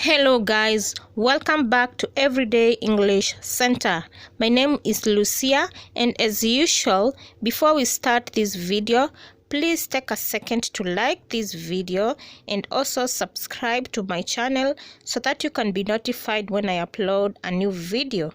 Hello guys, welcome back to Everyday English Center. My name is Lucia, and as usual, before we start this video, please take a second to like this video and also subscribe to my channel so that you can be notified when I upload a new video.